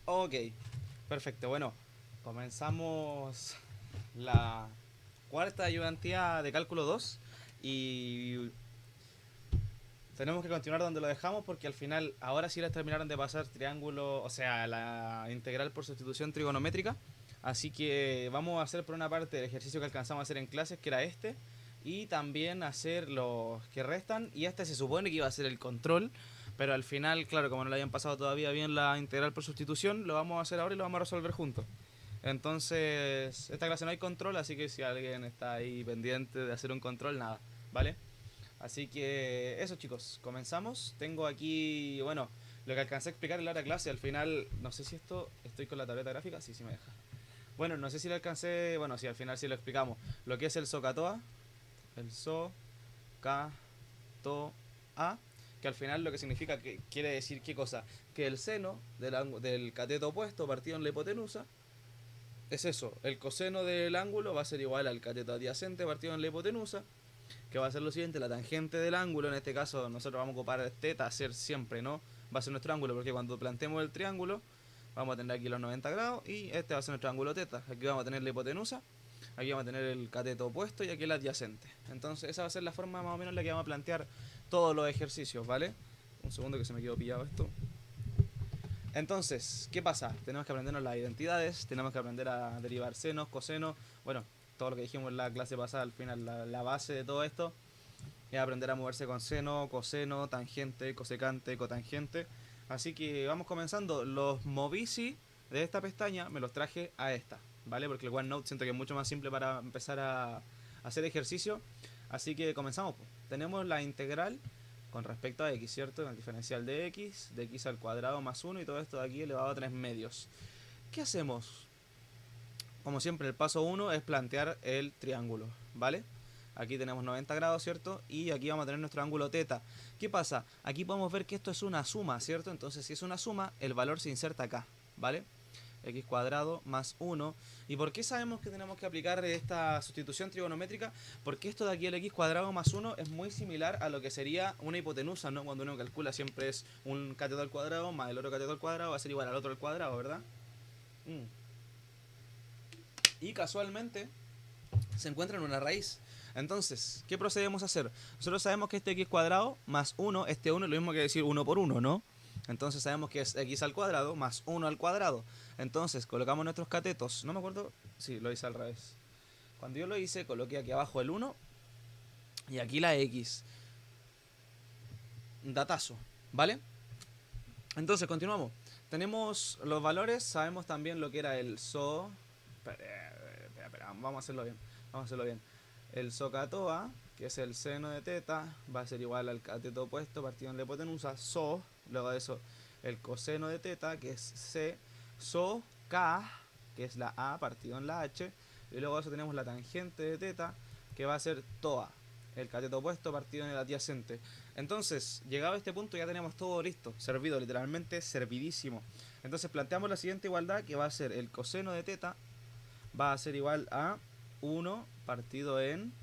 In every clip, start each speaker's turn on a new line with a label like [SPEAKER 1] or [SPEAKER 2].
[SPEAKER 1] Ok, perfecto. Bueno, comenzamos la cuarta ayudantía de cálculo 2 y tenemos que continuar donde lo dejamos porque al final ahora sí les terminaron de pasar triángulo, o sea, la integral por sustitución trigonométrica. Así que vamos a hacer por una parte el ejercicio que alcanzamos a hacer en clases, que era este, y también hacer los que restan. Y este se supone que iba a ser el control, pero al final, claro, como no le habían pasado todavía bien la integral por sustitución, lo vamos a hacer ahora y lo vamos a resolver juntos. Entonces, esta clase no hay control, así que si alguien está ahí pendiente de hacer un control, nada, ¿vale? Así que eso, chicos, comenzamos. Tengo aquí, bueno, lo que alcancé a explicar en la hora de clase. Al final, no sé si esto, estoy con la tableta gráfica, sí, sí me deja. Bueno, no sé si lo alcancé, bueno, sí, al final sí lo explicamos. Lo que es el SOHCAHTOA, el SOHCAHTOA, que al final lo que significa, que quiere decir qué cosa, que el seno del cateto opuesto partido en la hipotenusa es eso, el coseno del ángulo va a ser igual al cateto adyacente partido en la hipotenusa, que va a ser lo siguiente, la tangente del ángulo, en este caso nosotros vamos a ocupar teta, hacer siempre, ¿no? Va a ser nuestro ángulo, porque cuando planteemos el triángulo, vamos a tener aquí los 90 grados, y este va a ser nuestro ángulo teta. Aquí vamos a tener la hipotenusa, aquí vamos a tener el cateto opuesto y aquí el adyacente. Entonces esa va a ser la forma más o menos en la que vamos a plantear todos los ejercicios, ¿vale? Un segundo que se me quedó pillado esto. Entonces, ¿qué pasa? Tenemos que aprendernos las identidades, tenemos que aprender a derivar senos, cosenos, bueno, todo lo que dijimos en la clase pasada, al final la base de todo esto es aprender a moverse con seno, coseno, tangente, cosecante, cotangente. Así que vamos comenzando. Los movici de esta pestaña me los traje a esta, ¿vale? Porque el OneNote siento que es mucho más simple para empezar a hacer ejercicio. Así que comenzamos. Tenemos la integral con respecto a x, ¿cierto? El diferencial de x al cuadrado más uno y todo esto de aquí elevado a 3 medios. ¿Qué hacemos? Como siempre, el paso uno es plantear el triángulo, ¿vale? Aquí tenemos 90 grados, ¿cierto? Y aquí vamos a tener nuestro ángulo teta. ¿Qué pasa? Aquí podemos ver que esto es una suma, ¿cierto? Entonces, si es una suma, el valor se inserta acá, ¿vale? X cuadrado más uno. ¿Y por qué sabemos que tenemos que aplicar esta sustitución trigonométrica? Porque esto de aquí, el x cuadrado más uno, es muy similar a lo que sería una hipotenusa, ¿no? Cuando uno calcula siempre es un cateto al cuadrado más el otro cateto al cuadrado, va a ser igual al otro al cuadrado, ¿verdad? Mm. Y casualmente se encuentra en una raíz. Entonces, ¿qué procedemos a hacer? Nosotros sabemos que este x cuadrado más uno, este uno es lo mismo que decir uno por uno, ¿no? Entonces sabemos que es x al cuadrado más uno al cuadrado. Entonces colocamos nuestros catetos. No me acuerdo. Sí, lo hice al revés. Cuando yo lo hice, coloqué aquí abajo el uno y aquí la x. Datazo, ¿vale? Entonces, continuamos. Tenemos los valores, sabemos también lo que era el so. Espera, vamos a hacerlo bien. Vamos a hacerlo bien. El SOHCAHTOA, que es el seno de teta, va a ser igual al cateto opuesto partido en la hipotenusa, so. Luego de eso, el coseno de teta, que es c. So, k, que es la a partido en la h. Y luego de eso tenemos la tangente de teta, que va a ser toa, el cateto opuesto partido en el adyacente. Entonces, llegado a este punto ya tenemos todo listo, servido, literalmente servidísimo. Entonces planteamos la siguiente igualdad, que va a ser el coseno de teta va a ser igual a uno partido en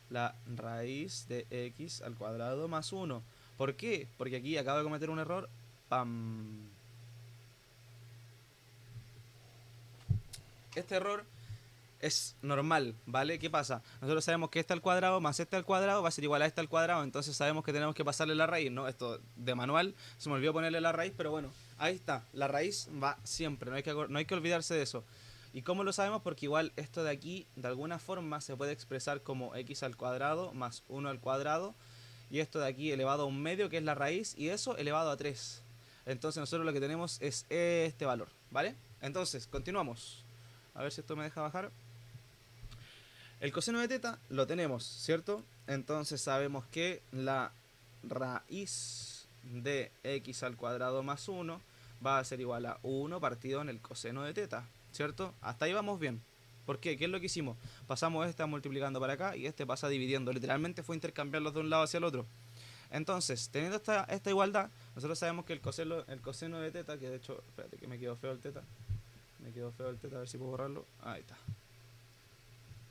[SPEAKER 1] la raíz de x al cuadrado más uno. ¿Por qué? Porque aquí acabo de cometer un error. ¡Pam! Este error es normal, ¿vale? ¿Qué pasa? Nosotros sabemos que este al cuadrado más este al cuadrado va a ser igual a este al cuadrado, entonces sabemos que tenemos que pasarle la raíz, ¿no? Esto de manual, se me olvidó ponerle la raíz, pero bueno, ahí está, la raíz va siempre, no hay que olvidarse de eso. ¿Y cómo lo sabemos? Porque igual esto de aquí, de alguna forma, se puede expresar como x al cuadrado más uno al cuadrado, y esto de aquí elevado a un medio, que es la raíz, y eso elevado a 3. Entonces nosotros lo que tenemos es este valor, ¿vale? Entonces, continuamos. A ver si esto me deja bajar. El coseno de teta lo tenemos, ¿cierto? Entonces sabemos que la raíz de x al cuadrado más uno va a ser igual a uno partido en el coseno de teta, ¿cierto? Hasta ahí vamos bien. ¿Por qué? ¿Qué es lo que hicimos? Pasamos este multiplicando para acá y este pasa dividiendo. Literalmente fue intercambiarlos de un lado hacia el otro. Entonces, teniendo esta igualdad, nosotros sabemos que el coseno de teta, que de hecho, espérate que me quedó feo el teta. Me quedó feo el teta, a ver si puedo borrarlo. Ahí está.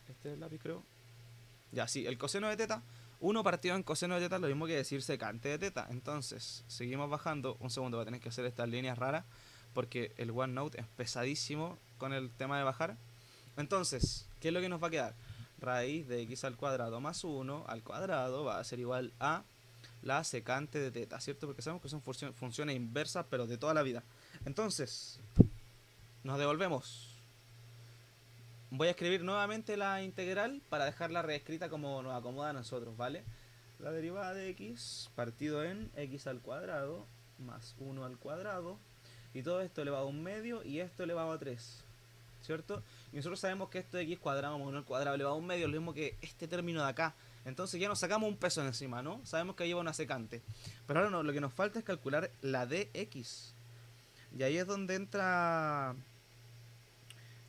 [SPEAKER 1] Este es el lápiz, creo. Ya, sí, el coseno de teta, uno partido en coseno de teta es lo mismo que decir secante de teta. Entonces, seguimos bajando. Un segundo, voy a tener que hacer estas líneas raras porque el OneNote es pesadísimo con el tema de bajar. Entonces, ¿qué es lo que nos va a quedar? Raíz de x al cuadrado más 1 al cuadrado va a ser igual a la secante de teta, ¿cierto? Porque sabemos que son funciones inversas, pero de toda la vida. Entonces, nos devolvemos. Voy a escribir nuevamente la integral para dejarla reescrita como nos acomoda a nosotros, ¿vale? La derivada de x partido en x al cuadrado más 1 al cuadrado. Y todo esto elevado a un medio y esto elevado a 3, ¿cierto? Y nosotros sabemos que esto de x cuadrado más 1 al cuadrado elevado a un medio es lo mismo que este término de acá. Entonces ya nos sacamos un peso encima, ¿no? Sabemos que lleva una secante. Pero ahora no, lo que nos falta es calcular la dx. Y ahí es donde entra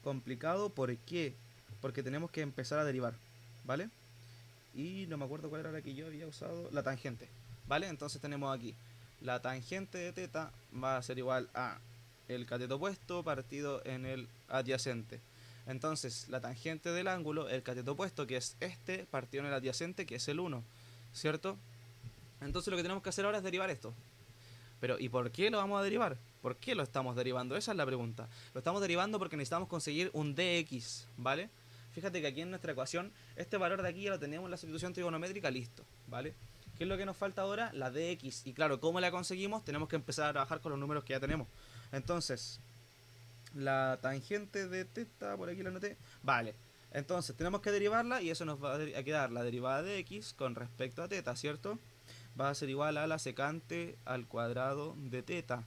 [SPEAKER 1] complicado. ¿Por qué? Porque tenemos que empezar a derivar, ¿vale? Y no me acuerdo cuál era la que yo había usado. La tangente, ¿vale? Entonces tenemos aquí la tangente de teta va a ser igual a el cateto opuesto partido en el adyacente. Entonces la tangente del ángulo, el cateto opuesto, que es este, partido en el adyacente, que es el 1, ¿cierto? Entonces lo que tenemos que hacer ahora es derivar esto. Pero ¿y por qué lo vamos a derivar? ¿Por qué lo estamos derivando? Esa es la pregunta. Lo estamos derivando porque necesitamos conseguir un dx, ¿vale? Fíjate que aquí en nuestra ecuación, este valor de aquí ya lo tenemos en la sustitución trigonométrica, listo, ¿vale? ¿Qué es lo que nos falta ahora? La dx. Y claro, ¿cómo la conseguimos? Tenemos que empezar a trabajar con los números que ya tenemos. Entonces, la tangente de teta, por aquí la anoté. Vale, entonces tenemos que derivarla y eso nos va a quedar la derivada de x con respecto a teta, ¿cierto? Va a ser igual a la secante al cuadrado de teta.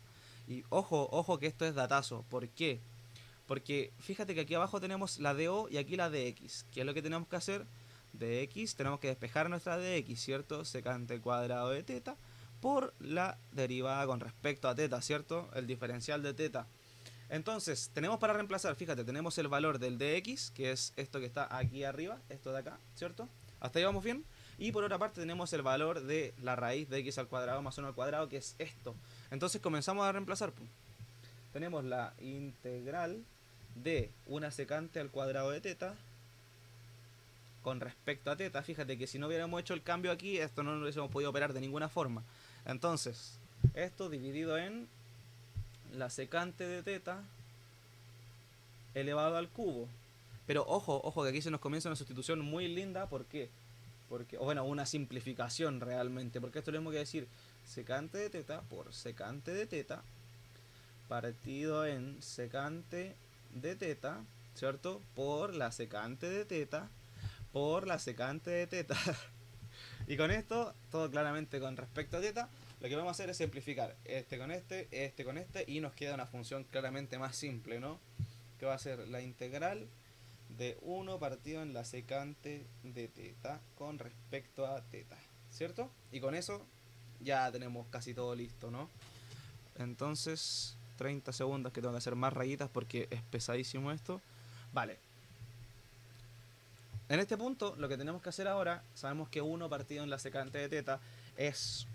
[SPEAKER 1] Y ojo, ojo que esto es datazo. ¿Por qué? Porque fíjate que aquí abajo tenemos la DO y aquí la DX. ¿Qué es lo que tenemos que hacer? DX, tenemos que despejar nuestra DX, ¿cierto? Secante al cuadrado de teta por la derivada con respecto a teta, ¿cierto? El diferencial de teta. Entonces, tenemos para reemplazar, fíjate, tenemos el valor del dx, que es esto que está aquí arriba, esto de acá, ¿cierto? Hasta ahí vamos bien. Y por otra parte tenemos el valor de la raíz de x al cuadrado más 1 al cuadrado, que es esto. Entonces comenzamos a reemplazar. Tenemos la integral de una secante al cuadrado de teta con respecto a teta. Fíjate que si no hubiéramos hecho el cambio aquí, esto no lo hubiésemos podido operar de ninguna forma. Entonces, esto dividido en la secante de teta elevado al cubo. Pero ojo, ojo que aquí se nos comienza una sustitución muy linda. ¿Por qué? Porque, o bueno, una simplificación realmente. Porque esto tenemos que decir secante de teta por secante de teta partido en secante de teta, ¿cierto? Por la secante de teta por la secante de teta. Y con esto, todo claramente con respecto a teta, lo que vamos a hacer es simplificar este con este, y nos queda una función claramente más simple, ¿no? Que va a ser la integral de 1 partido en la secante de teta con respecto a teta, ¿cierto? Y con eso ya tenemos casi todo listo, ¿no? Entonces, 30 segundos que tengo que hacer más rayitas porque es pesadísimo esto. Vale. En este punto, lo que tenemos que hacer ahora, sabemos que 1 partido en la secante de teta es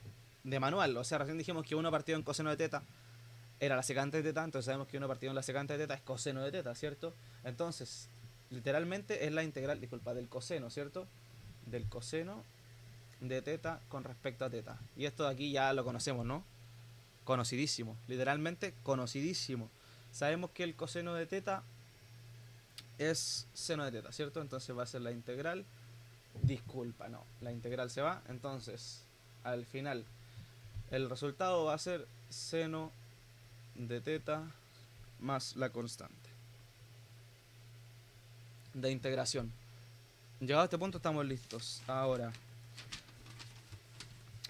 [SPEAKER 1] de manual. O sea, recién dijimos que 1 partido en coseno de teta era la secante de teta, entonces sabemos que 1 partido en la secante de teta es coseno de teta, ¿cierto? Entonces, literalmente es la integral, disculpa, del coseno, ¿cierto? Del coseno de teta con respecto a teta. Y esto de aquí ya lo conocemos, ¿no? Conocidísimo, literalmente conocidísimo. Sabemos que el coseno de teta es seno de teta, ¿cierto? Entonces va a ser la integral. Disculpa, no, la integral se va. Entonces, al final, el resultado va a ser seno de teta más la constante de integración. Llegado a este punto estamos listos. Ahora,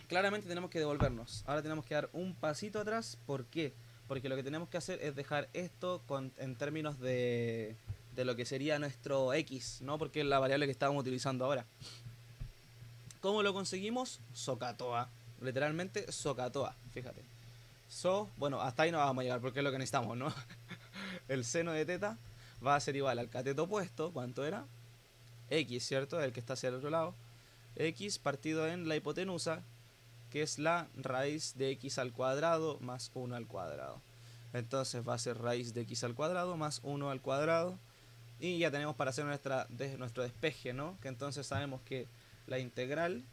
[SPEAKER 1] claramente tenemos que devolvernos. Ahora tenemos que dar un pasito atrás. ¿Por qué? Porque lo que tenemos que hacer es dejar esto en términos de lo que sería nuestro x, ¿no? Porque es la variable que estábamos utilizando ahora. ¿Cómo lo conseguimos? Socatoa. Literalmente Socatoa, fíjate. Bueno, hasta ahí no vamos a llegar porque es lo que necesitamos, ¿no? El seno de teta va a ser igual al cateto opuesto. ¿Cuánto era? X, ¿cierto? El que está hacia el otro lado. X partido en la hipotenusa, que es la raíz de x al cuadrado más 1 al cuadrado. Entonces va a ser raíz de x al cuadrado más 1 al cuadrado. Y ya tenemos para hacer nuestro despeje, ¿no? Que entonces sabemos que la integral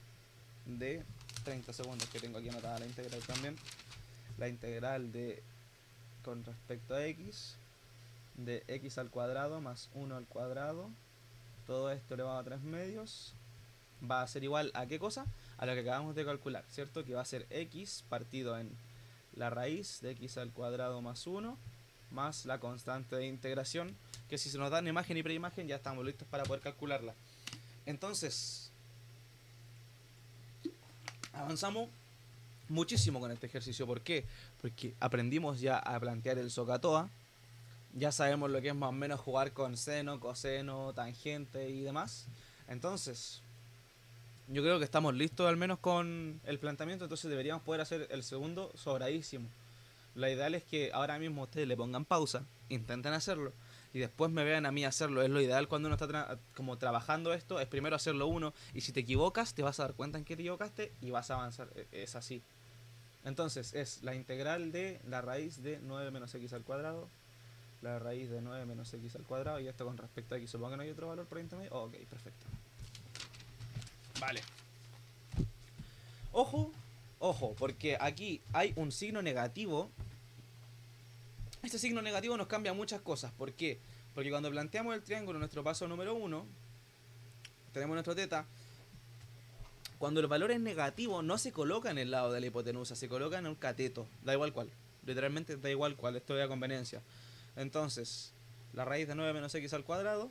[SPEAKER 1] de 30 segundos que tengo aquí anotada la integral también. La integral de con respecto a x de x al cuadrado más 1 al cuadrado, todo esto elevado a 3 medios, va a ser igual a ¿qué cosa? A lo que acabamos de calcular, ¿cierto? Que va a ser x partido en la raíz de x al cuadrado más 1 más la constante de integración, que si se nos dan imagen y preimagen ya estamos listos para poder calcularla. Entonces, avanzamos muchísimo con este ejercicio. ¿Por qué? Porque aprendimos ya a plantear el SOHCAHTOA, ya sabemos lo que es más o menos jugar con seno, coseno, tangente y demás. Entonces, yo creo que estamos listos al menos con el planteamiento, entonces deberíamos poder hacer el segundo sobradísimo. Lo ideal es que ahora mismo ustedes le pongan pausa, intenten hacerlo y después me vean a mí hacerlo. Es lo ideal cuando uno está como trabajando esto, es primero hacerlo uno y si te equivocas te vas a dar cuenta en que te equivocaste y vas a avanzar. Es así. Entonces es la integral de la raíz de 9 menos x al cuadrado, la raíz de 9 menos x al cuadrado, y esto con respecto a x. Supongo que no hay otro valor por intermedio. Ok, perfecto. Vale. Ojo, ojo, porque aquí hay un signo negativo. Este signo negativo nos cambia muchas cosas. ¿Por qué? Porque cuando planteamos el triángulo en nuestro paso número 1, tenemos nuestro teta. Cuando el valor es negativo, no se coloca en el lado de la hipotenusa, se coloca en un cateto. Da igual cuál. Literalmente da igual cuál. Esto es a conveniencia. Entonces, la raíz de 9 menos x al cuadrado.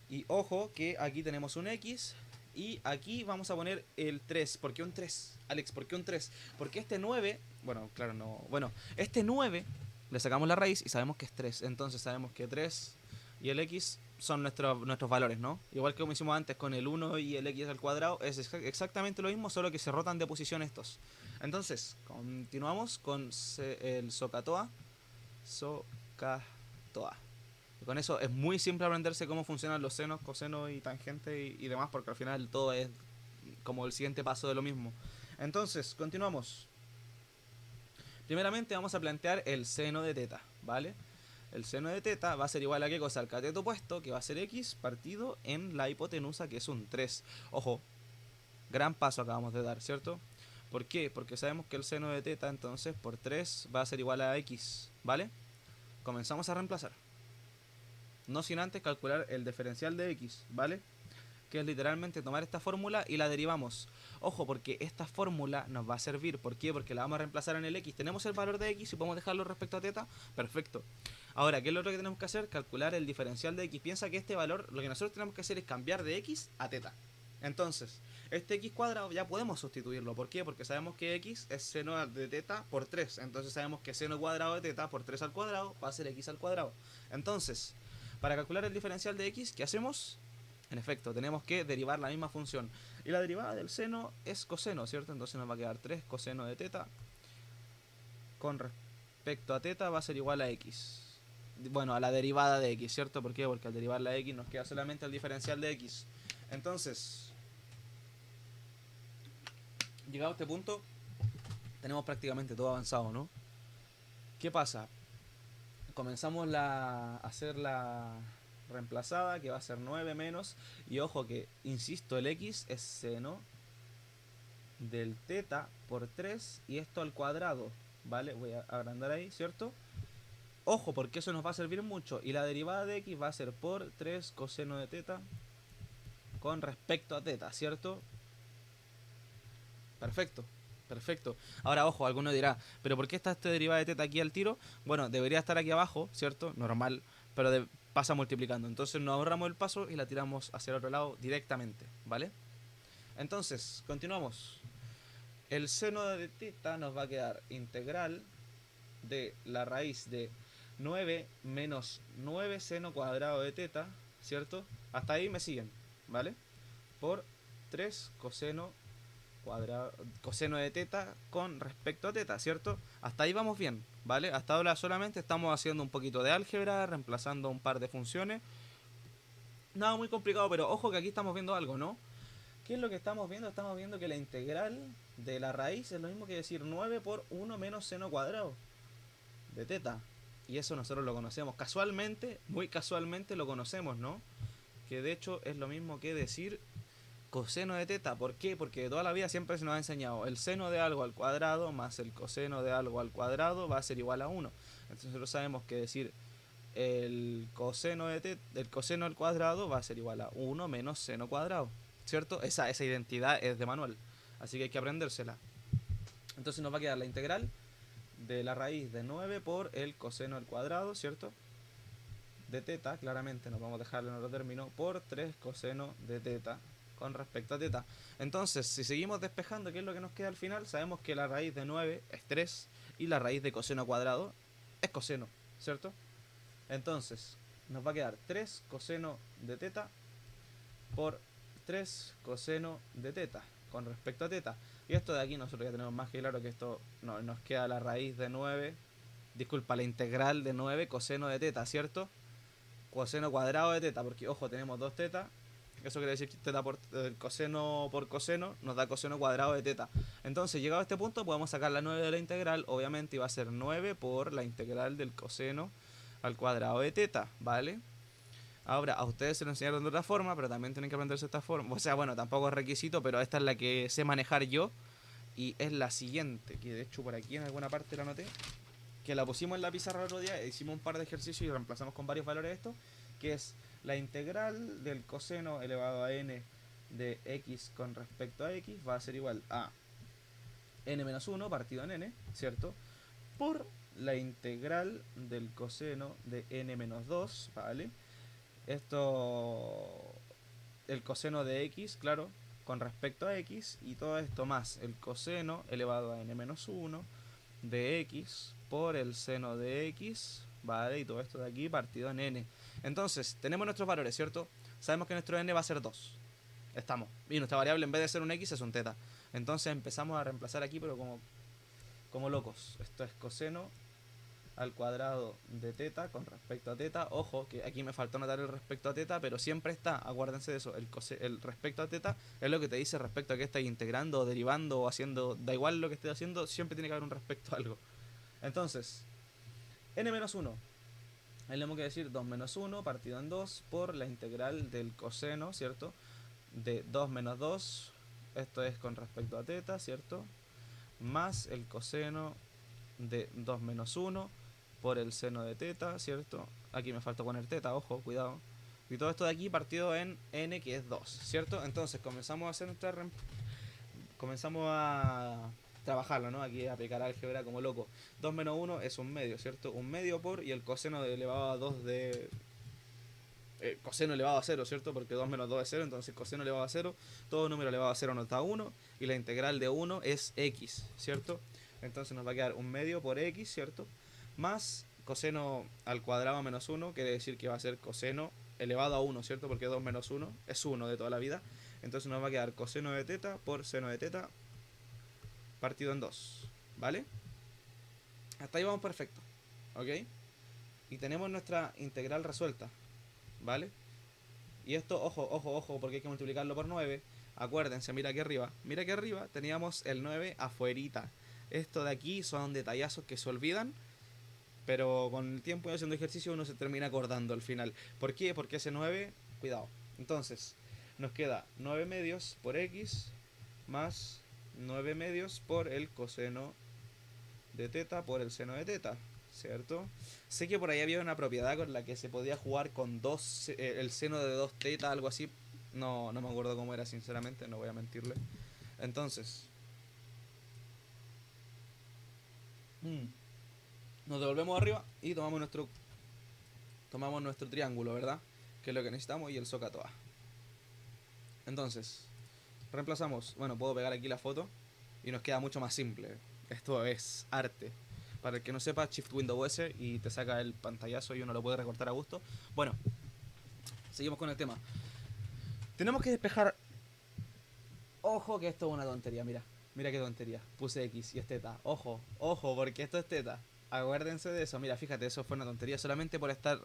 [SPEAKER 1] Y ojo que aquí tenemos un x. Y aquí vamos a poner el 3. ¿Por qué un 3? Alex, ¿por qué un 3? Porque este 9... Bueno, claro, no... Bueno, este 9 le sacamos la raíz y sabemos que es 3. Entonces sabemos que 3 y el x son nuestros valores, ¿no? Igual que como hicimos antes con el 1 y el x al cuadrado, es exactamente lo mismo, solo que se rotan de posición estos. Entonces, continuamos con el SOHCAHTOA. SOHCAHTOA. Con eso es muy simple aprenderse cómo funcionan los senos, cosenos y tangentes y demás, porque al final todo es como el siguiente paso de lo mismo. Entonces, continuamos. Primeramente vamos a plantear el seno de teta, ¿vale? El seno de teta va a ser igual a ¿qué cosa? Al cateto opuesto, que va a ser x partido en la hipotenusa, que es un 3. Ojo, gran paso acabamos de dar, ¿cierto? ¿Por qué? Porque sabemos que el seno de teta entonces por 3 va a ser igual a x, ¿vale? Comenzamos a reemplazar. No sin antes calcular el diferencial de x, ¿vale? Que es literalmente tomar esta fórmula y la derivamos. Ojo, porque esta fórmula nos va a servir. ¿Por qué? Porque la vamos a reemplazar en el x. Tenemos el valor de x y podemos dejarlo respecto a teta. Perfecto. Ahora, ¿qué es lo otro que tenemos que hacer? Calcular el diferencial de x. Piensa que este valor, lo que nosotros tenemos que hacer es cambiar de x a teta. Entonces, este x cuadrado ya podemos sustituirlo. ¿Por qué? Porque sabemos que x es seno de teta por 3. Entonces sabemos que seno cuadrado de teta por 3 al cuadrado va a ser x al cuadrado. Entonces, para calcular el diferencial de x, ¿qué hacemos? En efecto, tenemos que derivar la misma función. Y la derivada del seno es coseno, ¿cierto? Entonces nos va a quedar 3 coseno de teta con respecto a teta va a ser igual a x. Bueno, a la derivada de x, ¿cierto? ¿Por qué? Porque al derivar la x nos queda solamente el diferencial de x. Entonces, llegado a este punto, tenemos prácticamente todo avanzado, ¿no? ¿Qué pasa? Comenzamos a hacer la reemplazada, que va a ser 9 menos, y ojo que, insisto, el x es seno del teta por 3 y esto al cuadrado, ¿vale? Voy a agrandar ahí, ¿cierto? Ojo, porque eso nos va a servir mucho, y la derivada de x va a ser por 3 coseno de teta con respecto a teta, ¿cierto? Perfecto. Perfecto. Ahora, ojo, alguno dirá, ¿pero por qué está esta derivada de teta aquí al tiro? Bueno, debería estar aquí abajo, ¿cierto? Normal, pero pasa multiplicando. Entonces nos ahorramos el paso y la tiramos hacia el otro lado directamente, ¿vale? Entonces, continuamos. El seno de teta nos va a quedar integral de la raíz de 9 menos 9 seno cuadrado de teta, ¿cierto? Hasta ahí me siguen, ¿vale? Por 3 coseno cuadrado, coseno de teta con respecto a teta, ¿cierto? Hasta ahí vamos bien, ¿vale? Hasta ahora solamente estamos haciendo un poquito de álgebra, reemplazando un par de funciones. Nada muy complicado, pero ojo que aquí estamos viendo algo, ¿no? ¿Qué es lo que estamos viendo? Estamos viendo que la integral de la raíz es lo mismo que decir 9 por 1 menos seno cuadrado de teta. Y eso nosotros lo conocemos. Casualmente, muy casualmente lo conocemos, ¿no? Que de hecho es lo mismo que decir coseno de teta. ¿Por qué? Porque de toda la vida siempre se nos ha enseñado el seno de algo al cuadrado más el coseno de algo al cuadrado va a ser igual a 1. Entonces nosotros sabemos que decir el coseno de teta, el coseno al cuadrado va a ser igual a 1 menos seno cuadrado, ¿cierto? Esa identidad es de manual, así que hay que aprendérsela. Entonces nos va a quedar la integral de la raíz de 9 por el coseno al cuadrado, ¿cierto? De teta, claramente nos vamos a dejar en otro término, por 3 coseno de teta con respecto a teta. Entonces, si seguimos despejando, ¿qué es lo que nos queda al final? Sabemos que la raíz de 9 es 3 y la raíz de coseno cuadrado es coseno, ¿cierto? Entonces, nos va a quedar 3 coseno de teta por 3 coseno de teta con respecto a teta. Y esto de aquí nosotros ya tenemos más que claro que esto no, nos queda la raíz de 9, disculpa, la integral de 9 coseno de teta, ¿cierto? Coseno cuadrado de teta, porque ojo, tenemos 2 tetas. Eso quiere decir que teta por coseno por coseno nos da coseno cuadrado de teta. Entonces, llegado a este punto, podemos sacar la 9 de la integral. Obviamente, iba a ser 9 por la integral del coseno al cuadrado de teta, ¿vale? Ahora, a ustedes se lo enseñaron de otra forma, pero también tienen que aprenderse esta forma. O sea, bueno, tampoco es requisito, pero esta es la que sé manejar yo. Y es la siguiente, que de hecho por aquí en alguna parte la anoté, que la pusimos en la pizarra el otro día, hicimos un par de ejercicios y reemplazamos con varios valores esto, que es la integral del coseno elevado a n de x con respecto a x va a ser igual a n-1 partido en n, ¿cierto? Por la integral del coseno de n-2, ¿vale? Esto, el coseno de x, claro, con respecto a x, y todo esto más el coseno elevado a n-1 de x por el seno de x, ¿vale? Y todo esto de aquí partido en n. Entonces, tenemos nuestros valores, ¿cierto? Sabemos que nuestro n va a ser 2. Estamos. Y nuestra variable en vez de ser un x es un teta. Entonces empezamos a reemplazar aquí, pero como locos. Esto es coseno al cuadrado de teta con respecto a teta. Ojo, que aquí me faltó notar el respecto a teta, pero siempre está, acuérdense de eso, el respecto a teta es lo que te dice respecto a que estás integrando, o derivando, o haciendo, da igual lo que estés haciendo, siempre tiene que haber un respecto a algo. Entonces, n-1, ahí tenemos que decir 2 menos 1 partido en 2 por la integral del coseno, ¿cierto? De 2 menos 2, esto es con respecto a teta, ¿cierto? Más el coseno de 2 menos 1 por el seno de teta, ¿cierto? Aquí me falta poner teta, ojo, cuidado. Y todo esto de aquí partido en n, que es 2, ¿cierto? Entonces comenzamos a hacer comenzamos a trabajarlo, ¿no? Aquí a aplicar álgebra como loco. 2 menos 1 es un medio, ¿cierto? Un medio por, y el coseno de elevado a 2 de... coseno elevado a 0, ¿cierto? Porque 2 menos 2 es 0, entonces coseno elevado a 0, todo número elevado a 0 nos da 1, y la integral de 1 es x, ¿cierto? Entonces nos va a quedar un medio por x, ¿cierto? Más coseno al cuadrado menos 1, quiere decir que va a ser coseno elevado a 1, ¿cierto? Porque 2 menos 1 es 1 de toda la vida. Entonces nos va a quedar coseno de teta por seno de teta partido en 2, ¿vale? Hasta ahí vamos perfecto, ¿ok? Y tenemos nuestra integral resuelta, ¿vale? Y esto, ojo, ojo, ojo, porque hay que multiplicarlo por 9. Acuérdense, mira aquí arriba teníamos el 9 afuerita. Esto de aquí son detallazos que se olvidan, pero con el tiempo y haciendo ejercicio uno se termina acordando al final. ¿Por qué? Porque ese 9, cuidado. Entonces, nos queda 9 medios por x más 9 medios por el coseno de teta por el seno de teta, ¿cierto? Sé que por ahí había una propiedad con la que se podía jugar con el seno de 2 teta, algo así. No me acuerdo cómo era, sinceramente, no voy a mentirle. Entonces, nos devolvemos arriba y tomamos nuestro triángulo, ¿verdad? Que es lo que necesitamos, y el zócalo A. Entonces, reemplazamos, bueno, puedo pegar aquí la foto y nos queda mucho más simple. Esto es arte. Para el que no sepa, Shift Window S y te saca el pantallazo y uno lo puede recortar a gusto. Bueno, seguimos con el tema. Tenemos que despejar. Ojo que esto es una tontería, mira. Mira qué tontería. Puse X y es teta. Ojo, ojo, porque esto es teta. Acuérdense de eso. Mira, fíjate, eso fue una tontería solamente por estar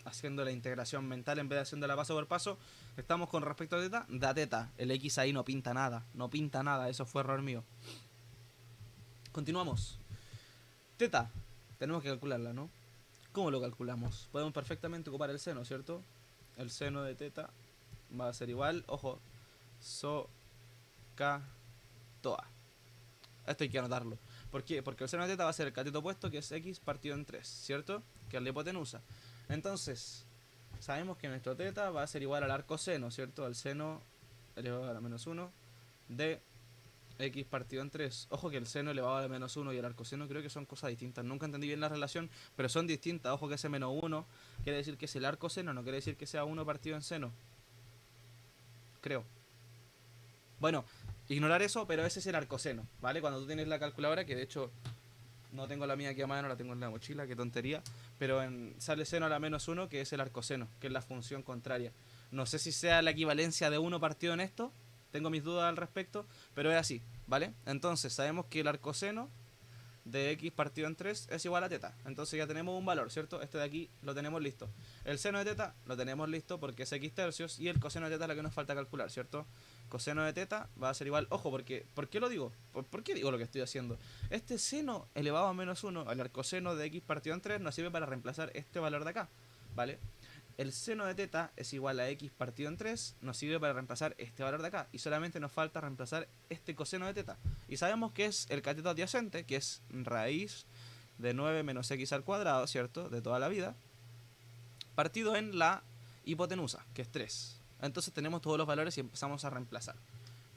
[SPEAKER 1] haciendo la integración mental en vez de haciéndola paso por paso. Estamos con respecto a teta, da teta. El X ahí no pinta nada. No pinta nada, eso fue error mío. Continuamos. Teta, tenemos que calcularla, ¿no? ¿Cómo lo calculamos? Podemos perfectamente ocupar el seno, ¿cierto? El seno de teta va a ser igual, ojo, so, ca, toa. Esto hay que anotarlo. ¿Por qué? Porque el seno de teta va a ser el cateto opuesto, que es x partido en 3, ¿cierto? Que es la hipotenusa. Entonces, sabemos que nuestro teta va a ser igual al arco seno, ¿cierto? Al seno elevado a la menos 1 de x partido en 3. Ojo que el seno elevado a la menos 1 y el arco seno creo que son cosas distintas. Nunca entendí bien la relación, pero son distintas. Ojo que ese menos 1 quiere decir que es el arco seno, no quiere decir que sea 1 partido en seno. Creo. Bueno, ignorar eso, pero ese es el arcoseno, ¿vale? Cuando tú tienes la calculadora, que de hecho no tengo la mía aquí a mano, la tengo en la mochila, qué tontería, pero sale seno a la menos 1, que es el arcoseno, que es la función contraria. No sé si sea la equivalencia de 1 partido en esto, tengo mis dudas al respecto, pero es así, ¿vale? Entonces sabemos que el arcoseno de x partido en 3 es igual a teta. Entonces ya tenemos un valor, ¿cierto? Este de aquí lo tenemos listo. El seno de teta lo tenemos listo porque es x tercios. Y el coseno de teta es lo que nos falta calcular, ¿cierto? Coseno de teta va a ser igual... Ojo, porque ¿por qué lo digo? ¿Por qué digo lo que estoy haciendo? Este seno elevado a menos 1 al arcoseno de x partido en 3 nos sirve para reemplazar este valor de acá, ¿vale? El seno de teta es igual a x partido en 3, nos sirve para reemplazar este valor de acá. Y solamente nos falta reemplazar este coseno de teta. Y sabemos que es el cateto adyacente, que es raíz de 9 menos x al cuadrado, ¿cierto? De toda la vida. Partido en la hipotenusa, que es 3. Entonces tenemos todos los valores y empezamos a reemplazar,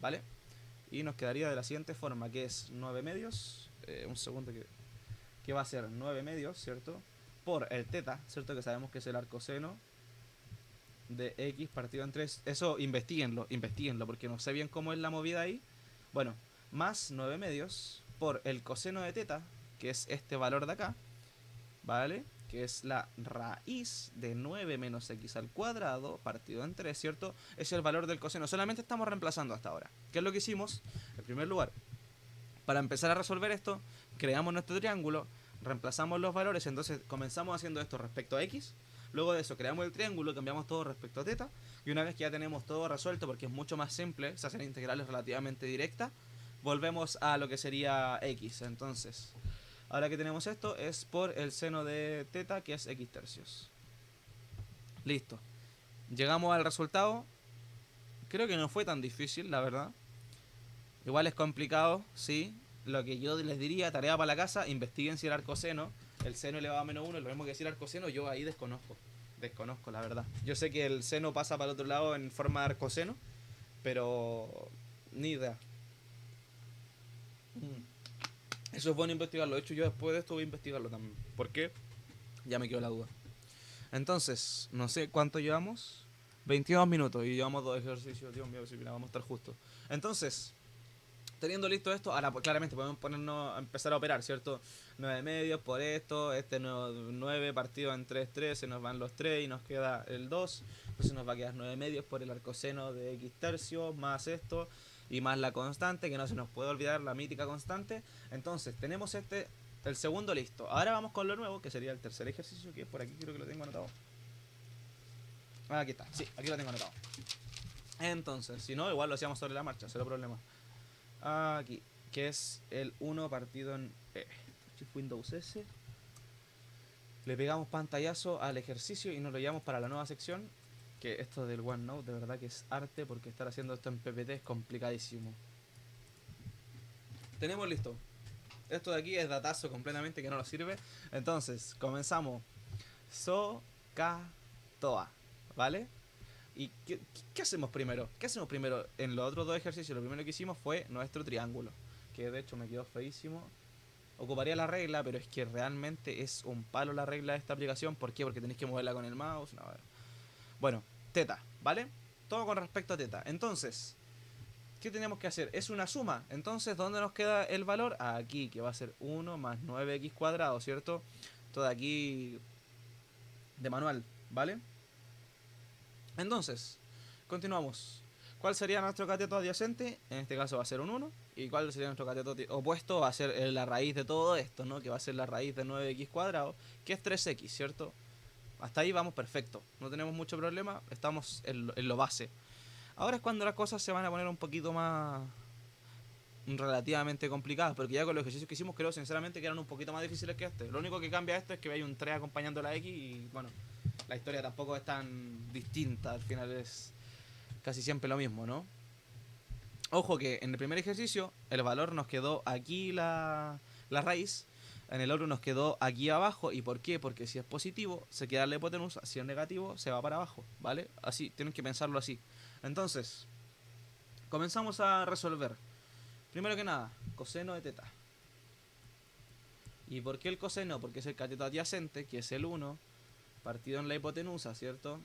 [SPEAKER 1] ¿vale? Y nos quedaría de la siguiente forma, que es 9 medios. Un segundo que va a ser 9 medios, ¿cierto? Por el teta, ¿cierto? Que sabemos que es el arcoseno de x partido en 3. Eso investiguenlo, porque no sé bien cómo es la movida ahí. Bueno, más 9 medios por el coseno de teta, que es este valor de acá, ¿vale? Que es la raíz de 9 menos x al cuadrado partido en 3, ¿cierto? Es el valor del coseno. Solamente estamos reemplazando hasta ahora. ¿Qué es lo que hicimos? En primer lugar, para empezar a resolver esto, creamos nuestro triángulo, reemplazamos los valores, entonces comenzamos haciendo esto respecto a x. Luego de eso creamos el triángulo, cambiamos todo respecto a teta. Y una vez que ya tenemos todo resuelto, porque es mucho más simple, se hacen integrales relativamente directas, volvemos a lo que sería x. Entonces, ahora que tenemos esto, es por el seno de teta, que es x tercios. Listo. Llegamos al resultado. Creo que no fue tan difícil, la verdad. Igual es complicado, sí. Lo que yo les diría, tarea para la casa, investiguen si el arcoseno, el seno elevado a menos 1 es lo mismo que decir arcoseno, yo ahí desconozco. Desconozco, la verdad. Yo sé que el seno pasa para el otro lado en forma de arcoseno, pero ni idea. Eso es bueno investigarlo. De hecho, yo después de esto voy a investigarlo también. ¿Por qué? Ya me quedó la duda. Entonces, no sé cuánto llevamos. 22 minutos y llevamos 2 ejercicios. Dios mío, si mira, vamos a estar justos. Entonces, teniendo listo esto, ahora pues, claramente podemos ponernos a empezar a operar, ¿cierto? 9 medios por esto, este 9 partido en 3, 3, se nos van los 3 y nos queda el 2. Entonces nos va a quedar 9 medios por el arcoseno de x tercios, más esto, y más la constante, que no se nos puede olvidar la mítica constante. Entonces tenemos el segundo listo. Ahora vamos con lo nuevo, que sería el tercer ejercicio, que por aquí creo que lo tengo anotado. Ah, aquí está, sí, aquí lo tengo anotado. Entonces, si no, igual lo hacíamos sobre la marcha, cero problema. Aquí, que es el 1 partido en Shift Windows S. Le pegamos pantallazo al ejercicio y nos lo llevamos para la nueva sección. Que esto del OneNote de verdad que es arte, porque estar haciendo esto en PPT es complicadísimo. Tenemos listo. Esto de aquí es datazo completamente que no nos sirve. Entonces, comenzamos. Toa, ¿vale? ¿Y qué hacemos primero? ¿Qué hacemos primero? En los otros dos ejercicios, lo primero que hicimos fue nuestro triángulo. Que de hecho me quedó feísimo. Ocuparía la regla, pero es que realmente es un palo la regla de esta aplicación. ¿Por qué? Porque tenéis que moverla con el mouse. No, a ver. Bueno, teta, ¿vale? Todo con respecto a teta. Entonces, ¿qué tenemos que hacer? Es una suma. Entonces, ¿dónde nos queda el valor? Aquí, que va a ser 1 más 9x cuadrado, ¿cierto? Todo aquí de manual, ¿vale? Entonces, continuamos. ¿Cuál sería nuestro cateto adyacente? En este caso va a ser un 1. ¿Y cuál sería nuestro cateto opuesto? Va a ser la raíz de todo esto, ¿no? Que va a ser la raíz de 9x cuadrado, que es 3x, ¿cierto? Hasta ahí vamos perfecto. No tenemos mucho problema, estamos en lo base. Ahora es cuando las cosas se van a poner un poquito más relativamente complicadas, porque ya con los ejercicios que hicimos creo sinceramente que eran un poquito más difíciles que este. Lo único que cambia esto es que hay un 3 acompañando la X y bueno, la historia tampoco es tan distinta, al final es casi siempre lo mismo, ¿no? Ojo que en el primer ejercicio el valor nos quedó aquí la la raíz. En el otro nos quedó aquí abajo. ¿Y por qué? Porque si es positivo, se queda la hipotenusa. Si es negativo, se va para abajo, ¿vale? Así, tienen que pensarlo así. Entonces, comenzamos a resolver. Primero que nada, coseno de teta. ¿Y por qué el coseno? Porque es el cateto adyacente, que es el 1, partido en la hipotenusa, ¿cierto?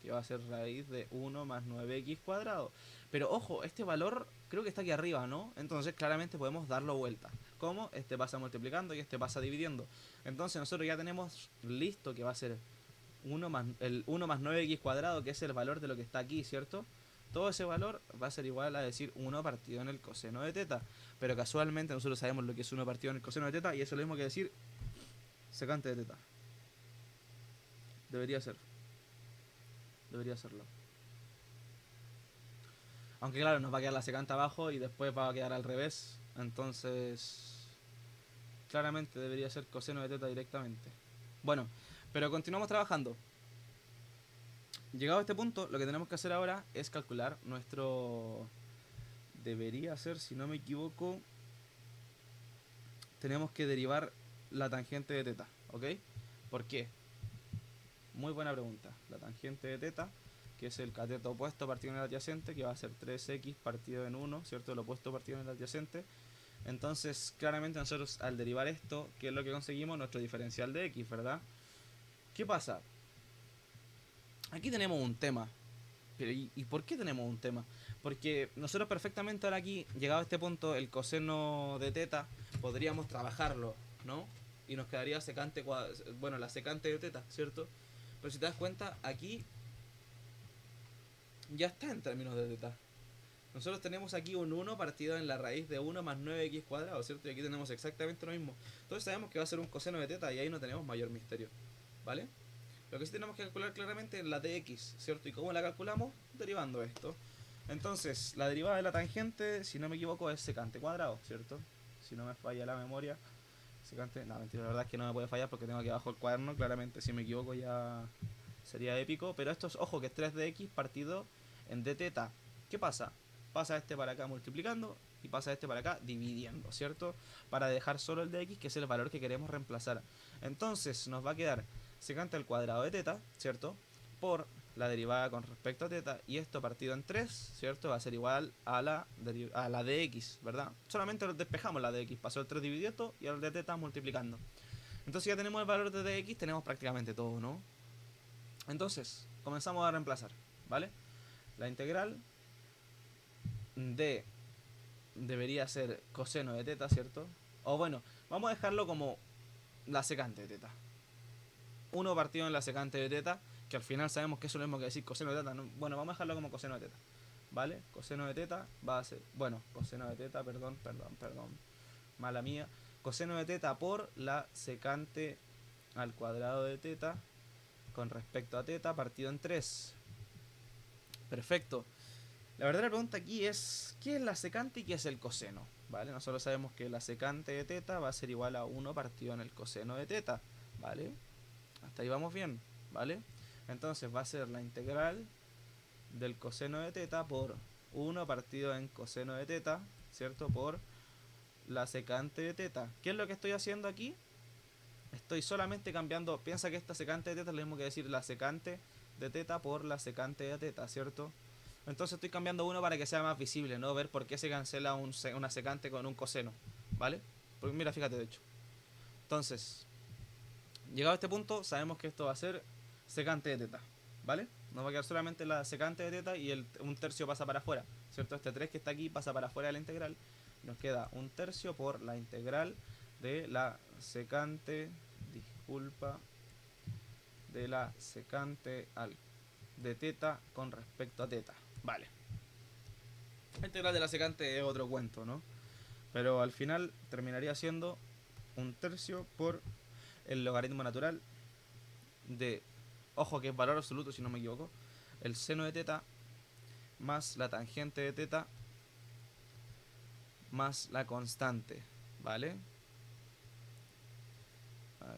[SPEAKER 1] Que va a ser raíz de 1 más 9x cuadrado. Pero ojo, este valor creo que está aquí arriba, ¿no? Entonces claramente podemos darlo vuelta. ¿Cómo? Este pasa multiplicando y este pasa dividiendo. Entonces nosotros ya tenemos listo que va a ser el 1 más 9x cuadrado, que es el valor de lo que está aquí, ¿cierto? Todo ese valor va a ser igual a decir 1 partido en el coseno de teta. Pero casualmente nosotros sabemos lo que es 1 partido en el coseno de teta, y eso es lo mismo que decir secante de teta. Debería ser. Debería serlo. Aunque claro, nos va a quedar la secante abajo y después va a quedar al revés. Entonces, claramente debería ser coseno de teta directamente. Bueno, pero continuamos trabajando. Llegado a este punto, lo que tenemos que hacer ahora es calcular nuestro... Debería ser, si no me equivoco, tenemos que derivar la tangente de teta, ¿ok? ¿Por qué? Muy buena pregunta. La tangente de teta, que es el cateto opuesto partido en el adyacente, que va a ser 3x partido en 1, ¿cierto? El opuesto partido en el adyacente. Entonces, claramente nosotros al derivar esto, ¿qué es lo que conseguimos? Nuestro diferencial de x, ¿verdad? ¿Qué pasa? Aquí tenemos un tema. Pero ¿y por qué tenemos un tema? Porque nosotros perfectamente ahora aquí, llegado a este punto, el coseno de teta, podríamos trabajarlo, ¿no? Y nos quedaría secante, bueno, la secante de teta, ¿cierto? Pero si te das cuenta, aquí ya está en términos de teta. Nosotros tenemos aquí un 1 partido en la raíz de 1 más 9x cuadrado, ¿cierto? Y aquí tenemos exactamente lo mismo. Entonces sabemos que va a ser un coseno de teta y ahí no tenemos mayor misterio, ¿vale? Lo que sí tenemos que calcular claramente es la de x, ¿cierto? ¿Y cómo la calculamos? Derivando esto. Entonces, la derivada de la tangente, si no me equivoco, es secante cuadrado, ¿cierto? Si no me falla la memoria. Secante, no, mentira, la verdad es que no me puede fallar porque tengo aquí abajo el cuaderno. Claramente, si me equivoco ya sería épico. Pero esto es, ojo, que es 3 de x partido en d teta. ¿Qué pasa? Pasa este para acá multiplicando y pasa este para acá dividiendo, ¿cierto? Para dejar solo el de x, que es el valor que queremos reemplazar. Entonces, nos va a quedar secante al cuadrado de teta, ¿cierto? Por la derivada con respecto a teta, y esto partido en 3, ¿cierto? Va a ser igual a la de x, ¿verdad? Solamente despejamos la de x, pasó el 3 dividido esto y el de teta multiplicando. Entonces ya tenemos el valor de dx, tenemos prácticamente todo, ¿no? Entonces, comenzamos a reemplazar, ¿vale? La integral de debería ser coseno de teta, ¿cierto? O bueno, vamos a dejarlo como la secante de teta. 1 partido en la secante de teta, que al final sabemos que eso es lo mismo que decir coseno de teta, ¿no? Bueno, vamos a dejarlo como coseno de teta, ¿vale? Coseno de teta va a ser, bueno, coseno de teta, perdón, mala mía. Coseno de teta por la secante al cuadrado de teta con respecto a teta partido en 3. Perfecto. La verdadera pregunta aquí es, ¿qué es la secante y qué es el coseno? ¿Vale? Nosotros sabemos que la secante de teta va a ser igual a 1 partido en el coseno de teta, ¿vale? Hasta ahí vamos bien, ¿vale? Entonces va a ser la integral del coseno de teta por 1 partido en coseno de teta, ¿cierto? Por la secante de teta. ¿Qué es lo que estoy haciendo aquí? Estoy solamente cambiando, piensa que esta secante de teta es lo mismo que decir la secante de teta por la secante de teta, ¿cierto? Entonces estoy cambiando uno para que sea más visible, ¿no? Ver por qué se cancela una secante con un coseno, ¿vale? Porque mira, fíjate de hecho. Entonces, llegado a este punto, sabemos que esto va a ser secante de teta, ¿vale? Nos va a quedar solamente la secante de teta y un tercio pasa para afuera, ¿cierto? Este 3 que está aquí pasa para afuera de la integral. Nos queda un tercio por la integral de la secante, disculpa, de la secante de teta con respecto a teta, ¿vale? La integral de la secante es otro cuento, ¿no? Pero al final terminaría siendo un tercio por el logaritmo natural de, ojo que es valor absoluto si no me equivoco, el seno de teta más la tangente de teta más la constante, ¿vale?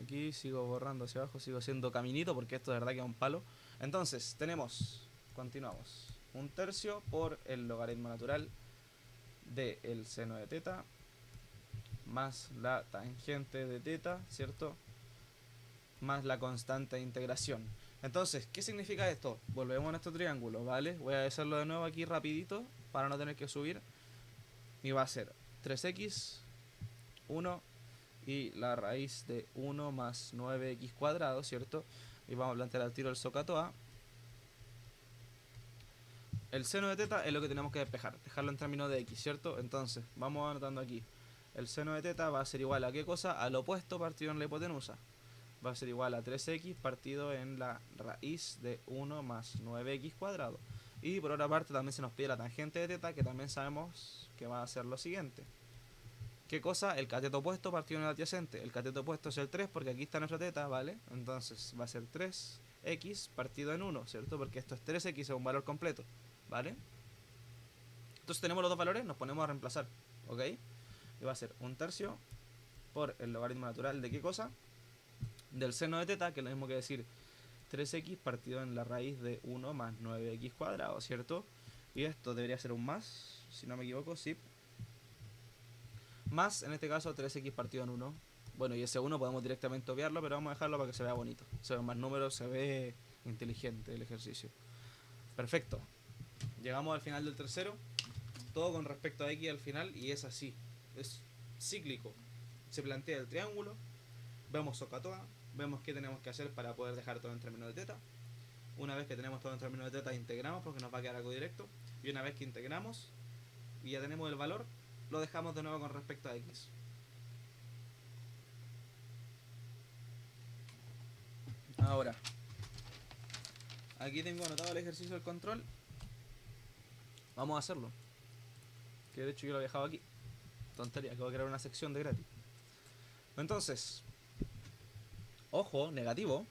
[SPEAKER 1] Aquí sigo borrando hacia abajo, sigo haciendo caminito porque esto de verdad que es un palo. Entonces tenemos, continuamos, un tercio por el logaritmo natural del seno de teta más la tangente de teta, ¿cierto? Más la constante de integración. Entonces, ¿qué significa esto? Volvemos a nuestro triángulo, ¿vale? Voy a hacerlo de nuevo aquí rapidito para no tener que subir. Y va a ser 3x, 1 y la raíz de 1 más 9x cuadrado, ¿cierto? Y vamos a plantear al tiro el SOHCAHTOA. El seno de teta es lo que tenemos que despejar, dejarlo en términos de x, ¿cierto? Entonces, vamos anotando aquí. El seno de teta va a ser igual a ¿qué cosa? Al opuesto partido en la hipotenusa. Va a ser igual a 3x partido en la raíz de 1 más 9x cuadrado. Y por otra parte también se nos pide la tangente de teta, que también sabemos que va a ser lo siguiente. ¿Qué cosa? El cateto opuesto partido en el adyacente. El cateto opuesto es el 3 porque aquí está nuestra teta, ¿vale? Entonces va a ser 3x partido en 1, ¿cierto? Porque esto es 3x, es un valor completo, ¿vale? Entonces tenemos los dos valores, nos ponemos a reemplazar, ¿ok? Y va a ser 1/3 por el logaritmo natural de ¿qué cosa? Del seno de teta, que es lo mismo que decir 3x partido en la raíz de 1 más 9x cuadrado, ¿cierto? Y esto debería ser un más, si no me equivoco, sí. Más, en este caso, 3x partido en 1. Bueno, y ese 1 podemos directamente obviarlo, pero vamos a dejarlo para que se vea bonito. Se ven más números, se ve inteligente el ejercicio. Perfecto. Llegamos al final del tercero. Todo con respecto a x al final, y es así. Es cíclico. Se plantea el triángulo, vemos SOHCAHTOA, vemos qué tenemos que hacer para poder dejar todo en términos de teta. Una vez que tenemos todo en términos de teta, integramos porque nos va a quedar algo directo. Y una vez que integramos y ya tenemos el valor, lo dejamos de nuevo con respecto a x. Ahora, aquí tengo anotado el ejercicio del control. Vamos a hacerlo. Que de hecho yo lo he dejado aquí. Tontería, que voy a crear una sección de gratis. Entonces, ojo, negativo.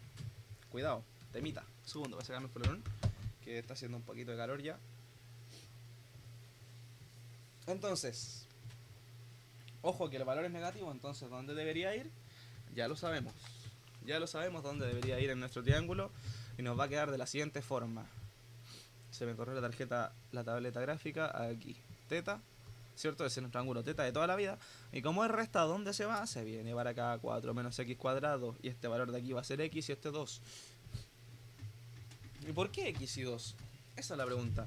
[SPEAKER 1] Cuidado, temita. Segundo, voy a sacarme el polerón, que está haciendo un poquito de calor ya. Entonces, ojo que el valor es negativo, entonces ¿dónde debería ir? Ya lo sabemos. Ya lo sabemos dónde debería ir en nuestro triángulo. Y nos va a quedar de la siguiente forma. Se me corrió la tarjeta, la tableta gráfica aquí. Teta, ¿cierto? Ese es nuestro ángulo teta de toda la vida. Y como es resta, ¿dónde se va? Se viene para acá 4 menos x cuadrado. Y este valor de aquí va a ser x y este 2. ¿Y por qué x y 2? Esa es la pregunta.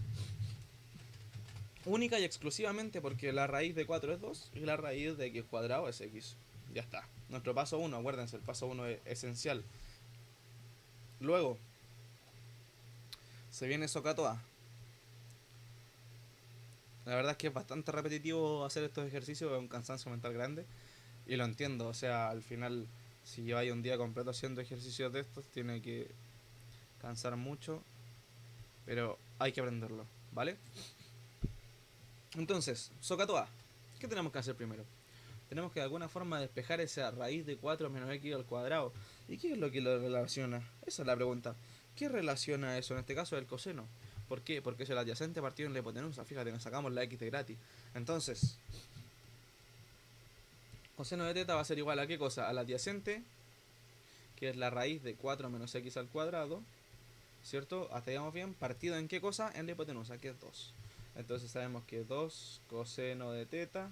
[SPEAKER 1] Única y exclusivamente porque la raíz de 4 es 2 y la raíz de x cuadrado es x. Ya está. Nuestro paso 1, acuérdense, el paso 1 es esencial. Luego, se viene SOHCAHTOA. La verdad es que es bastante repetitivo hacer estos ejercicios, es un cansancio mental grande. Y lo entiendo, o sea, al final, si lleváis un día completo haciendo ejercicios de estos, tiene que cansar mucho. Pero hay que aprenderlo, ¿vale? Entonces, SOHCAHTOA. ¿Qué tenemos que hacer primero? Tenemos que de alguna forma despejar esa raíz de 4 menos x al cuadrado. ¿Y qué es lo que lo relaciona? Esa es la pregunta. ¿Qué relaciona eso? En este caso el coseno. ¿Por qué? Porque es el adyacente partido en la hipotenusa. Fíjate, nos sacamos la x de gratis. Entonces, coseno de teta va a ser igual a ¿qué cosa? Al adyacente, que es la raíz de 4 menos x al cuadrado, ¿cierto? Hasta ahí vamos bien. Partido en ¿qué cosa? En la hipotenusa, que es 2. Entonces sabemos que 2 coseno de teta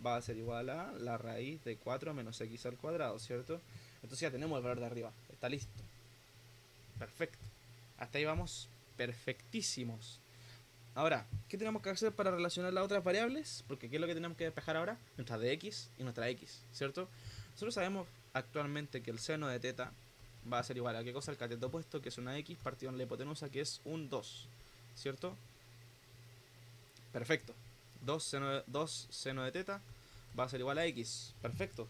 [SPEAKER 1] va a ser igual a la raíz de 4 menos x al cuadrado, ¿cierto? Entonces ya tenemos el valor de arriba. Está listo. Perfecto. Hasta ahí vamos perfectísimos. Ahora, ¿qué tenemos que hacer para relacionar las otras variables? Porque ¿qué es lo que tenemos que despejar ahora? Nuestra dx y nuestra x, ¿cierto? Nosotros sabemos actualmente que el seno de teta va a ser igual a ¿qué cosa? El cateto opuesto, que es una x, partido en la hipotenusa, que es un 2, ¿cierto? Perfecto. 2 seno de teta va a ser igual a x. Perfecto.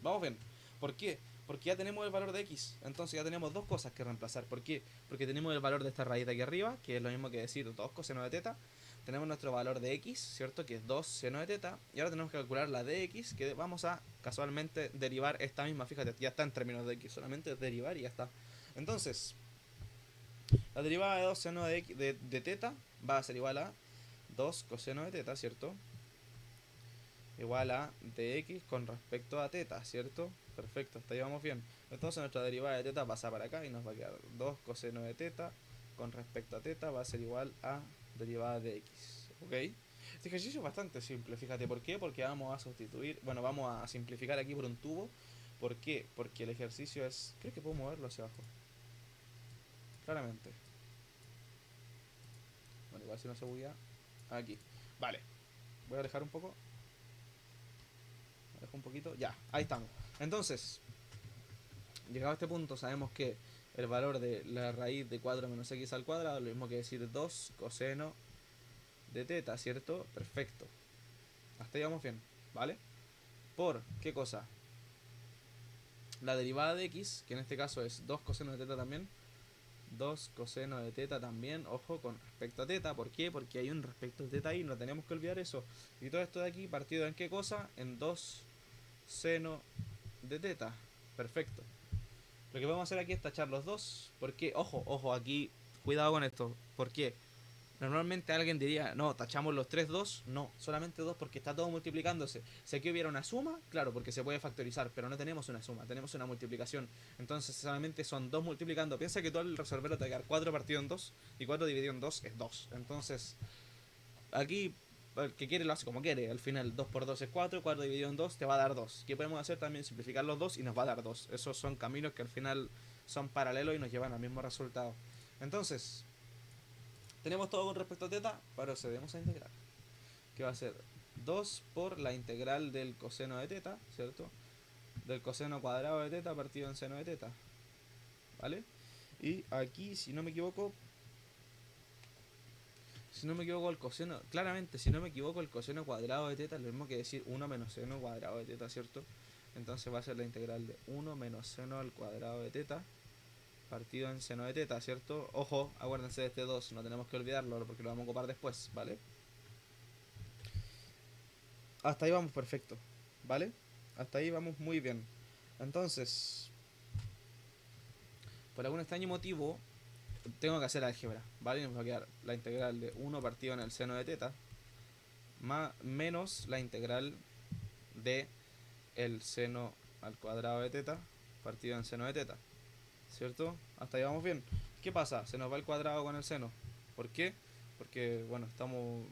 [SPEAKER 1] Vamos bien. ¿Por qué? Porque ya tenemos el valor de x. Entonces ya tenemos dos cosas que reemplazar. ¿Por qué? Porque tenemos el valor de esta raíz de aquí arriba, que es lo mismo que decir 2 coseno de teta. Tenemos nuestro valor de x, ¿cierto? Que es 2 seno de teta. Y ahora tenemos que calcular la de x, que vamos a casualmente derivar esta misma. Fíjate, ya está en términos de x. Solamente derivar y ya está. Entonces, la derivada de 2 seno de teta va a ser igual a 2 coseno de teta, ¿cierto? Igual a dx con respecto a teta, ¿cierto? Perfecto, hasta ahí vamos bien. Entonces nuestra derivada de teta pasa para acá y nos va a quedar 2 coseno de teta con respecto a teta va a ser igual a derivada de x, ¿ok? Este ejercicio es bastante simple, fíjate, ¿por qué? Porque vamos a sustituir, bueno, vamos a simplificar aquí por un tubo. ¿Por qué? Porque el ejercicio es... Creo que puedo moverlo hacia abajo, claramente. Bueno, igual si no se buguea. Aquí. Vale. Voy a alejar un poco. Alejo un poquito. Ya, ahí estamos. Entonces, llegado a este punto, sabemos que el valor de la raíz de 4 menos x al cuadrado, lo mismo que decir 2 coseno de teta, ¿cierto? Perfecto. Hasta ahí vamos bien, ¿vale? Por, ¿qué cosa? La derivada de x, que en este caso es 2 coseno de teta también. 2 coseno de teta también, ojo, con respecto a teta. ¿Por qué? Porque hay un respecto de teta ahí, no tenemos que olvidar eso. Y todo esto de aquí, partido en qué cosa? En 2 seno de teta. Perfecto. Lo que vamos a hacer aquí es tachar los dos. Porque, ojo, ojo, aquí, cuidado con esto. ¿Por qué? Normalmente alguien diría, no, tachamos los tres dos. No, solamente dos porque está todo multiplicándose. Si aquí hubiera una suma, claro, porque se puede factorizar, pero no tenemos una suma, tenemos una multiplicación. Entonces solamente son dos multiplicando. Piensa que tú al resolverlo te va a quedar 4 partido en 2 y 4 dividido en 2 es 2. Entonces, aquí el que quiere lo hace como quiere. Al final 2 por 2 es 4, 4 dividido en 2 te va a dar 2. ¿Qué podemos hacer? También simplificar los dos y nos va a dar 2. Esos son caminos que al final son paralelos y nos llevan al mismo resultado. Entonces, tenemos todo con respecto a teta, procedemos a integrar. Que va a ser 2 por la integral del coseno de teta, ¿cierto? Del coseno cuadrado de teta partido en seno de teta. ¿Vale? Y aquí, si no me equivoco el coseno, claramente, si no me equivoco el coseno cuadrado de teta es lo mismo que decir 1 menos seno cuadrado de teta, ¿cierto? Entonces va a ser la integral de 1 menos seno al cuadrado de teta partido en seno de teta, ¿cierto? Ojo, acuérdense de este 2, no tenemos que olvidarlo porque lo vamos a ocupar después, ¿vale? Hasta ahí vamos perfecto, ¿vale? Hasta ahí vamos muy bien. Entonces, por algún extraño motivo, tengo que hacer álgebra, ¿vale? Y nos va a quedar la integral de 1 partido en el seno de teta más, menos la integral de el seno al cuadrado de teta partido en seno de teta, ¿cierto? Hasta ahí vamos bien. ¿Qué pasa? Se nos va el cuadrado con el seno. ¿Por qué? Porque, bueno, estamos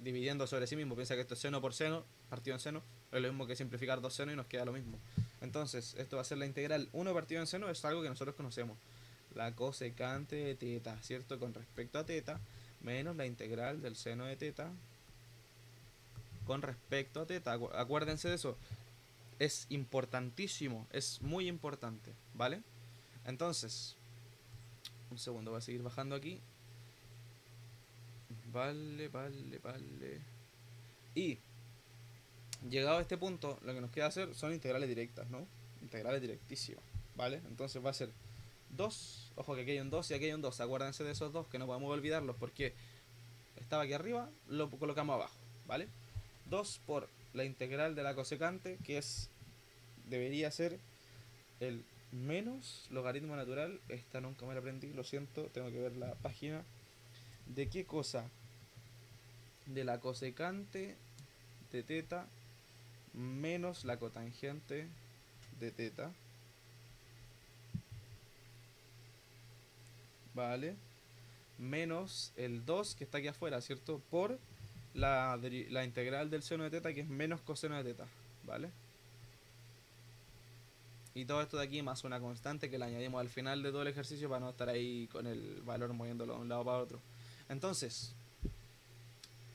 [SPEAKER 1] dividiendo sobre sí mismo. Piensa que esto es seno por seno, partido en seno, es lo mismo que simplificar dos senos y nos queda lo mismo. Entonces, esto va a ser la integral 1 partido en seno, es algo que nosotros conocemos. La cosecante de teta, ¿cierto? Con respecto a teta, menos la integral del seno de teta con respecto a teta. Acuérdense de eso. Es importantísimo, es muy importante, ¿vale? Entonces, un segundo, voy a seguir bajando aquí. Vale, vale, vale. Y llegado a este punto, lo que nos queda hacer son integrales directas, ¿no? Integrales directísimas, ¿vale? Entonces va a ser 2, ojo que aquí hay un 2 y aquí hay un 2, acuérdense de esos dos que no podemos olvidarlos porque estaba aquí arriba, lo colocamos abajo, ¿vale? 2 por la integral de la cosecante, que es, debería ser el menos logaritmo natural, esta nunca me la aprendí, lo siento, tengo que ver la página. ¿De qué cosa? De la cosecante de teta menos la cotangente de teta, ¿vale? Menos el 2 que está aquí afuera, ¿cierto? Por la integral del seno de teta que es menos coseno de teta, ¿vale? Y todo esto de aquí más una constante que le añadimos al final de todo el ejercicio para no estar ahí con el valor moviéndolo de un lado para otro. Entonces,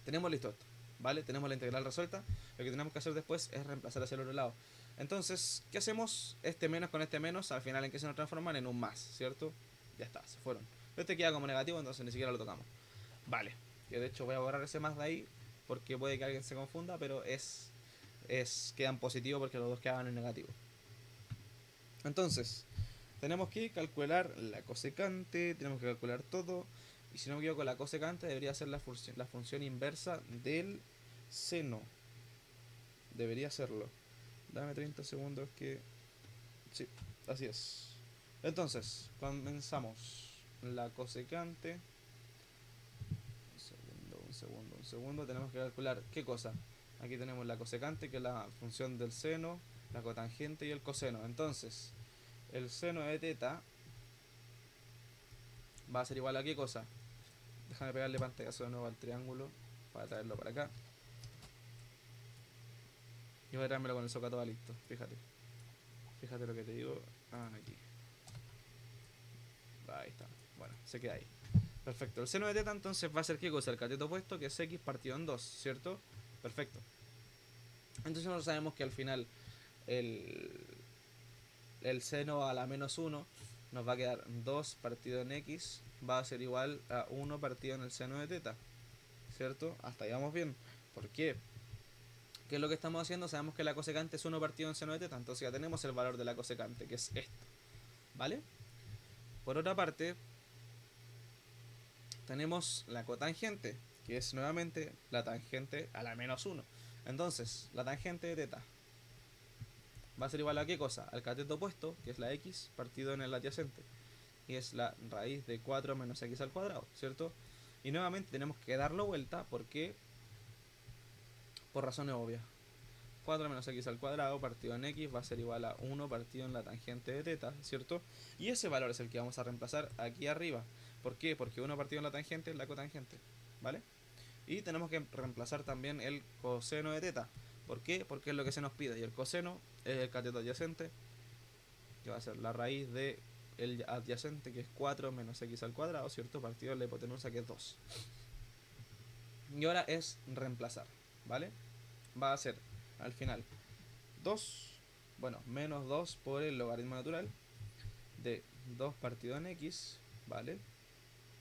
[SPEAKER 1] tenemos listo esto, ¿vale? Tenemos la integral resuelta. Lo que tenemos que hacer después es reemplazar hacia el otro lado. Entonces, ¿qué hacemos? Este menos con este menos, al final en qué se nos transforman en un más, ¿cierto? Ya está, se fueron. Este queda como negativo, entonces ni siquiera lo tocamos. Vale, que de hecho voy a borrar ese más de ahí porque puede que alguien se confunda, pero queda en positivo porque los dos quedan en negativo. Entonces, tenemos que calcular la cosecante, tenemos que calcular todo. Y si no me equivoco, la cosecante debería ser la función inversa del seno. Debería serlo. Dame 30 segundos que... Sí, así es. Entonces, comenzamos. La cosecante. Un segundo, un segundo, un segundo. Tenemos que calcular qué cosa. Aquí tenemos la cosecante, que es la función del seno, la cotangente y el coseno. Entonces, el seno de teta va a ser igual a qué cosa. Déjame pegarle pantallazo de nuevo al triángulo para traerlo para acá. Y voy a traérmelo con el Soca todo listo, fíjate. Fíjate lo que te digo. Aquí. Ahí está. Bueno, se queda ahí. Perfecto. El seno de teta entonces va a ser ¿qué cosa? El cateto opuesto, que es x partido en 2, ¿cierto? Perfecto. Entonces nosotros sabemos que al final el, el seno a la menos 1 nos va a quedar 2 partido en x va a ser igual a 1 partido en el seno de teta, ¿cierto? Hasta ahí vamos bien. ¿Por qué? ¿Qué es lo que estamos haciendo? Sabemos que la cosecante es 1 partido en seno de teta, entonces ya tenemos el valor de la cosecante, que es esto, ¿vale? Por otra parte, tenemos la cotangente, que es nuevamente la tangente a la menos 1. Entonces, la tangente de teta va a ser igual a ¿qué cosa? Al cateto opuesto, que es la x, partido en el adyacente. Y es la raíz de 4 menos x al cuadrado, ¿cierto? Y nuevamente tenemos que darlo vuelta, porque por razones obvias. 4 menos x al cuadrado partido en x va a ser igual a 1 partido en la tangente de teta, ¿cierto? Y ese valor es el que vamos a reemplazar aquí arriba. ¿Por qué? Porque 1 partido en la tangente es la cotangente, ¿vale? Y tenemos que reemplazar también el coseno de teta. ¿Por qué? Porque es lo que se nos pide. Y el coseno es el cateto adyacente, que va a ser la raíz de el adyacente, que es 4 menos x al cuadrado, ¿cierto? Partido de la hipotenusa, que es 2. Y ahora es reemplazar, ¿vale? Va a ser, al final, 2, bueno, menos 2 por el logaritmo natural de 2 partido en x, ¿vale?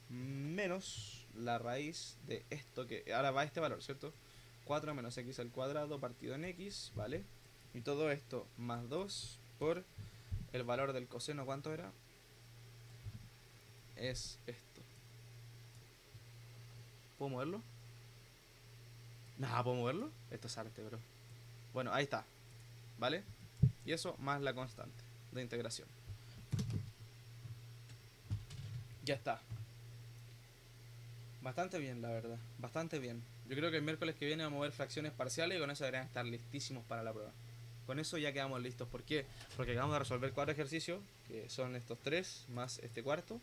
[SPEAKER 1] Menos la raíz de esto, que ahora va a este valor, ¿cierto? 4 menos x al cuadrado partido en x, ¿vale? Y todo esto más 2 por el valor del coseno, ¿cuánto era? Es esto. ¿Puedo moverlo? Nada, ¿puedo moverlo? Esto es arte, bro. Bueno, ahí está, ¿vale? Y eso más la constante de integración. Ya está. Bastante bien, la verdad. Bastante bien. Yo creo que el miércoles que viene vamos a ver fracciones parciales y con eso deberían estar listísimos para la prueba. Con eso ya quedamos listos. ¿Por qué? Porque acabamos de resolver 4 ejercicios, que son estos 3 más este cuarto,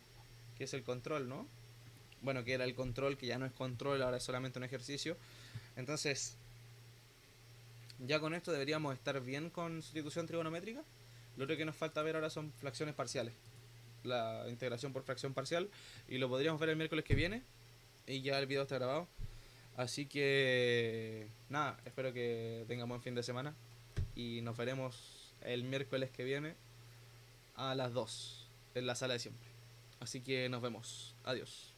[SPEAKER 1] que es el control, ¿no? Bueno, que era el control, que ya no es control, ahora es solamente un ejercicio. Entonces, ya con esto deberíamos estar bien con sustitución trigonométrica. Lo otro que nos falta ver ahora son fracciones parciales. La integración por fracción parcial. Y lo podríamos ver el miércoles que viene. Y ya el video está grabado. Así que nada, espero que tengan buen fin de semana. Y nos veremos el miércoles que viene a las 2 en la sala de siempre. Así que nos vemos. Adiós.